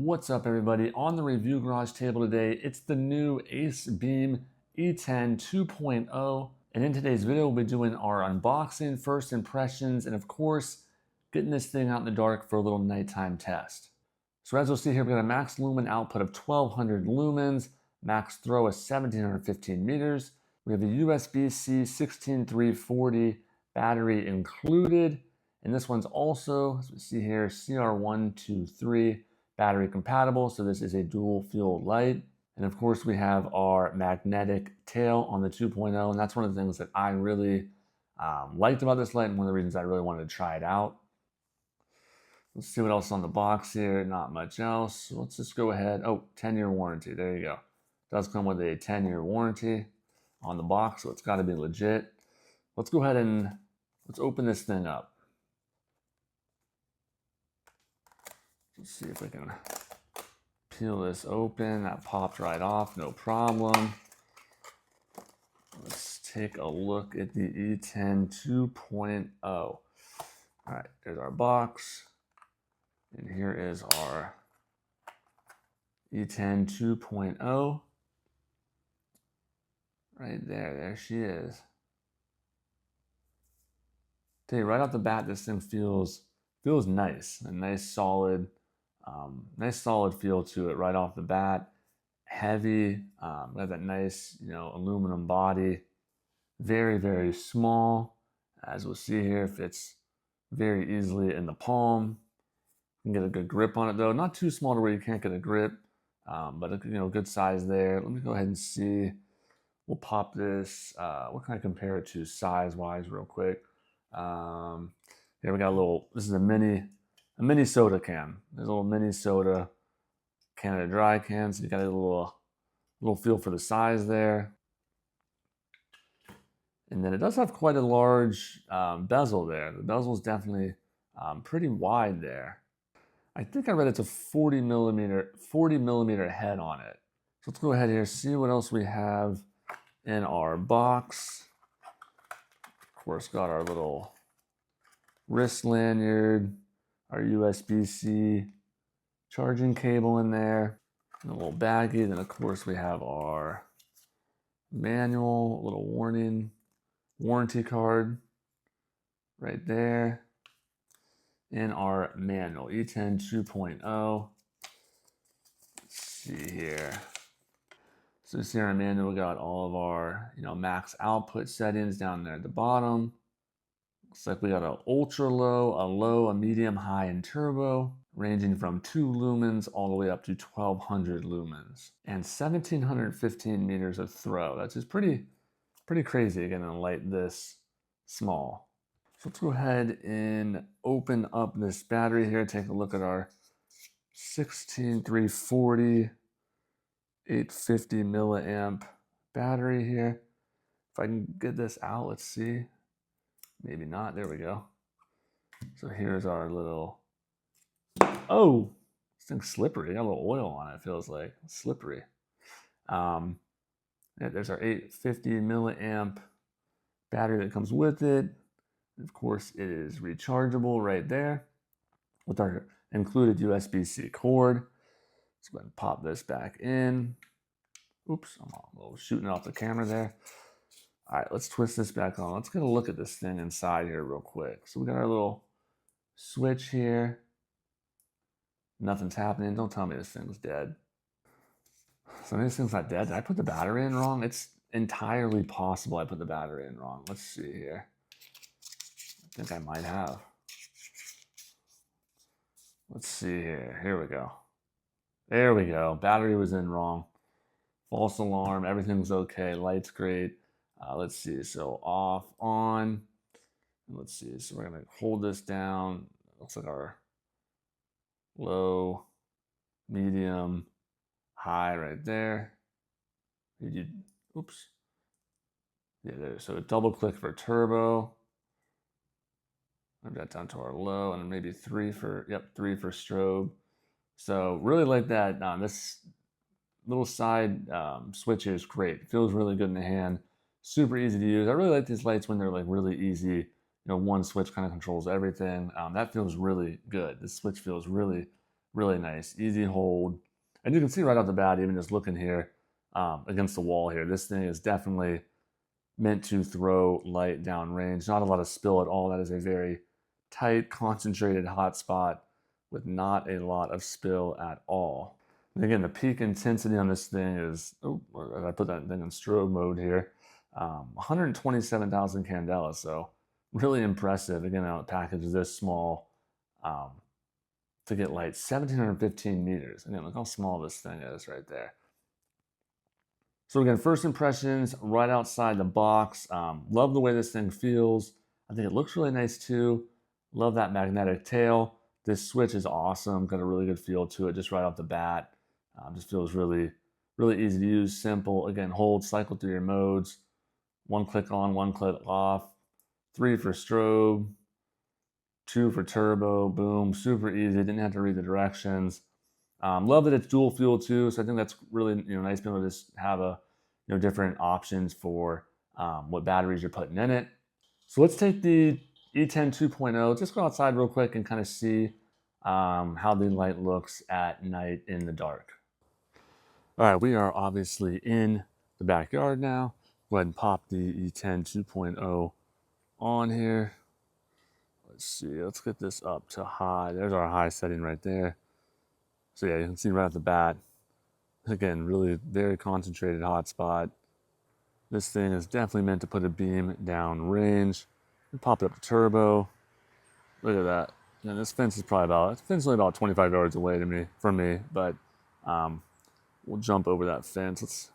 What's up, everybody? On the review garage table today, it's the new Acebeam E10 2.0. And in today's video, we'll be doing our unboxing, first impressions, and of course, getting this thing out in the dark for a little nighttime test. So as you'll see here, we've got a max lumen output of 1200 lumens, max throw is 1715 meters. We have a USB-C 16340 battery included. And this one's also, as we see here, CR123 battery compatible. So this is a dual fuel light. And of course we have our magnetic tail on the 2.0. And that's one of the things that I really liked about this light and one of the reasons I really wanted to try it out. Let's see what else is on the box here. Not much else. So let's just go ahead. Oh, 10-year warranty. There you go. It does come with a 10-year warranty on the box, so it's got to be legit. Let's go ahead and let's open this thing up. Let's see if we can peel this open. That popped right off, no problem. Let's take a look at the E10 2.0. All right, there's our box. And here is our E10 2.0. Right there she is. Tell you right off the bat, this thing feels nice. A nice solid feel to it right off the bat. Heavy, got that nice, aluminum body. Very, very small. As we'll see here, fits very easily in the palm. You can get a good grip on it though. Not too small to where you can't get a grip, but a good size there. Let me go ahead and see. We'll pop this. What can I compare it to size-wise real quick? Here we got a little, this is a mini soda can. There's a little mini soda Canada Dry can, so you got a little feel for the size there. And then it does have quite a large bezel there. The bezel is definitely pretty wide there. I think I read it's a 40 millimeter head on it. So let's go ahead here, see what else we have in our box. Of course, got our little wrist lanyard, our USB-C charging cable in there, and a little baggie. Then of course we have our manual, a little warranty card right there, and our manual, E10 2.0. Let's see here. So you see our manual, we got all of our max output settings down there at the bottom. Looks like we got an ultra low, a low, a medium, high, and turbo, ranging from 2 lumens all the way up to 1200 lumens. And 1715 meters of throw. That's just pretty crazy getting a light this small. So let's go ahead and open up this battery here, take a look at our 16340 850 milliamp battery here. If I can get this out, let's see. Maybe not. There we go. So here's our little. Oh, this thing's slippery. Got a little oil on it. It feels like it's slippery. Yeah, there's our 850 milliamp battery that comes with it. Of course, it is rechargeable right there with our included USB-C cord. Let's go ahead and pop this back in. Oops, I'm a little shooting off the camera there. All right, let's twist this back on. Let's get a look at this thing inside here real quick. So we got our little switch here. Nothing's happening. Don't tell me this thing's dead. So maybe this thing's not dead. Did I put the battery in wrong? It's entirely possible I put the battery in wrong. Let's see here. I think I might have. Let's see here. Here we go. There we go. Battery was in wrong. False alarm. Everything's okay. Light's great. Let's see. So off, on. Let's see. So we're going to hold this down. Looks like our low, medium, high right there. Oops. Yeah, there. So double click for turbo. Move that down to our low, and maybe 3 for strobe. So really like that. This little side switch is great. It feels really good in the hand. Super easy to use. I really like these lights when they're like really easy. One switch kind of controls everything. That feels really good. This switch feels really Really nice, easy hold. And you can see right off the bat, even just looking here against the wall here, this thing is definitely meant to throw light downrange. Not a lot of spill at all. That is a very tight, concentrated hot spot with not a lot of spill at all. And again, the peak intensity on this thing is, oh, I put that thing in strobe mode here, 127,000 candela. So really impressive. Again, a package this small to get light, 1,715 meters. Again, look how small this thing is right there. So again, first impressions right outside the box. Love the way this thing feels. I think it looks really nice too. Love that magnetic tail. This switch is awesome. Got a really good feel to it just right off the bat. Just feels really, really easy to use, simple. Again, hold, cycle through your modes. One click on, one click off. 3 for strobe. 2 for turbo. Boom, super easy. Didn't have to read the directions. Love that it's dual fuel too, so I think that's really nice being able to just have a different options for what batteries you're putting in it. So let's take the E10 2.0. Just go outside real quick and kind of see how the light looks at night in the dark. All right, we are obviously in the backyard now. Go ahead and pop the E10 2.0 on here. Let's see. Let's get this up to high. There's our high setting right there. So yeah, you can see right off the bat, again, really very concentrated hotspot. This thing is definitely meant to put a beam down range. Pop it up to turbo. Look at that. And this fence is only about 25 yards away from me, but we'll jump over that fence. Let's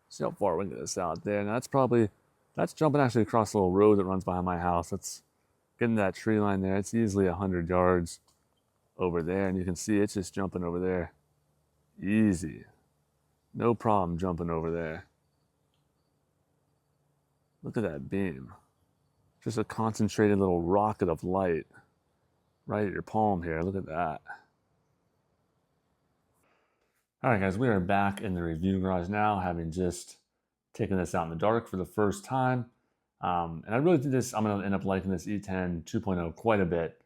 see how far we can get this out there. And that's jumping actually across the little road that runs behind my house. That's getting that tree line there. It's easily 100 yards over there, and you can see it's just jumping over there. Easy. No problem jumping over there. Look at that beam. Just a concentrated little rocket of light right at your palm here. Look at that. All right, guys, we are back in the review garage now, having just taken this out in the dark for the first time. And I really think I'm going to end up liking this E10 2.0 quite a bit.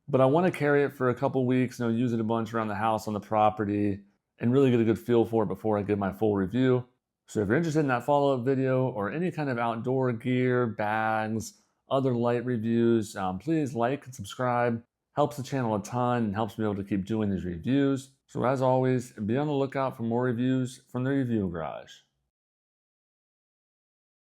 But I want to carry it for a couple weeks, use it a bunch around the house, on the property, and really get a good feel for it before I give my full review. So if you're interested in that follow-up video or any kind of outdoor gear, bags, other light reviews, please like and subscribe. Helps the channel a ton and helps me be able to keep doing these reviews. So as always, be on the lookout for more reviews from the Review Garage.